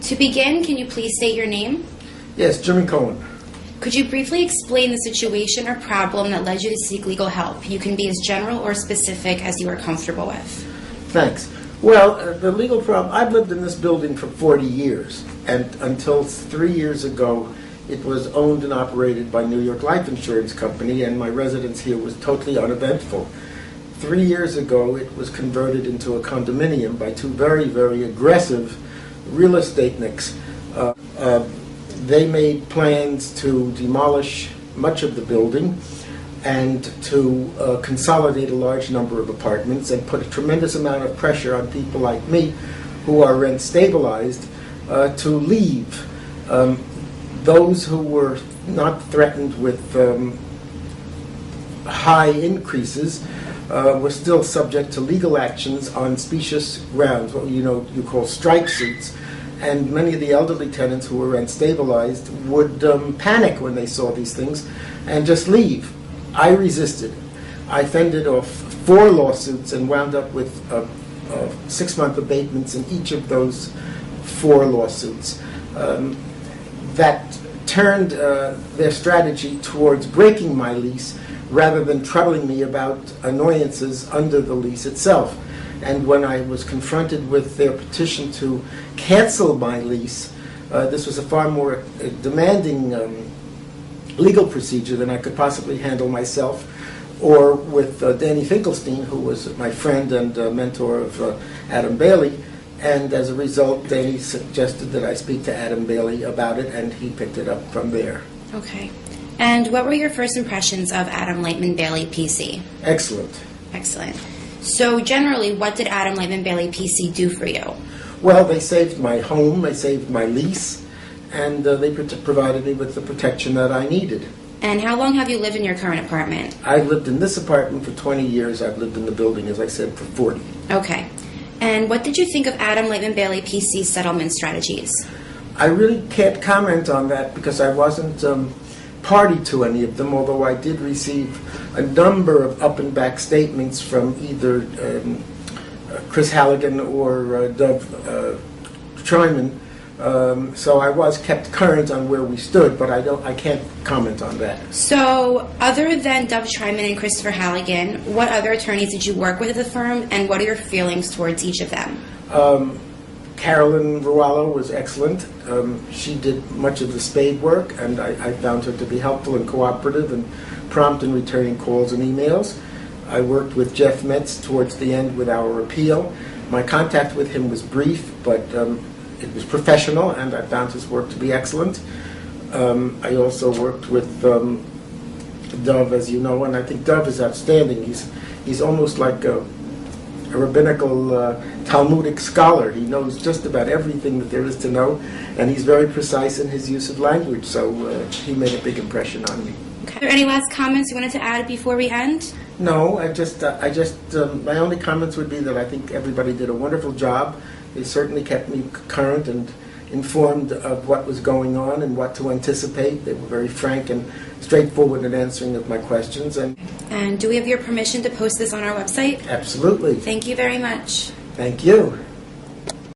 To begin, can you please state your name? Yes, Jimmy Cohen. Could you briefly explain the situation or problem that led you to seek legal help? You can be as general or specific as you are comfortable with. Thanks. Well, the legal problem, I've lived in this building for 40 years, and until 3 years ago, it was owned and operated by New York Life Insurance Company, and my residence here was totally uneventful. 3 years ago, it was converted into a condominium by two very, very aggressive real estate nicks. They made plans to demolish much of the building and to consolidate a large number of apartments and put a tremendous amount of pressure on people like me who are rent stabilized to leave. Those who were not threatened with high increases were still subject to legal actions on specious grounds, what you call strike suits. And many of the elderly tenants who were rent stabilized would panic when they saw these things and just leave. I resisted. I fended off 4 lawsuits and wound up with 6-month abatements in each of those 4 lawsuits. That turned their strategy towards breaking my lease rather than troubling me about annoyances under the lease itself. And when I was confronted with their petition to cancel my lease, this was a far more demanding legal procedure than I could possibly handle myself, or with Danny Finkelstein, who was my friend and mentor of Adam Bailey. And as a result, Danny suggested that I speak to Adam Bailey about it, and he picked it up from there. Okay. And what were your first impressions of Adam Lightman Bailey PC? Excellent. Excellent. So generally, what did Adam Lightman Bailey PC do for you? Well, they saved my home, they saved my lease, and they provided me with the protection that I needed. And how long have you lived in your current apartment? I've lived in this apartment for 20 years. I've lived in the building, as I said, for 40. Okay. And what did you think of Adam Lightman Bailey PC settlement strategies? I really can't comment on that because I wasn't party to any of them, although I did receive a number of up and back statements from either Chris Halligan or Dov Tryman. So I was kept current on where we stood, but I can't comment on that. So, other than Dov Tryman and Christopher Halligan, what other attorneys did you work with at the firm, and what are your feelings towards each of them? Carolyn Rualo was excellent. She did much of the spade work, and I found her to be helpful and cooperative and prompt in returning calls and emails. I worked with Jeff Metz towards the end with our appeal. My contact with him was brief, but it was professional, and I found his work to be excellent. I also worked with Dov, as you know, and I think Dov is outstanding. He's almost like a rabbinical Talmudic scholar. He knows just about everything that there is to know, and he's very precise in his use of language, so he made a big impression on me. Okay. Are there any last comments you wanted to add before we end? No, my only comments would be that I think everybody did a wonderful job. They certainly kept me current and informed of what was going on and what to anticipate. They were very frank and straightforward in answering of my questions. And do we have your permission to post this on our website? Absolutely. Thank you very much. Thank you.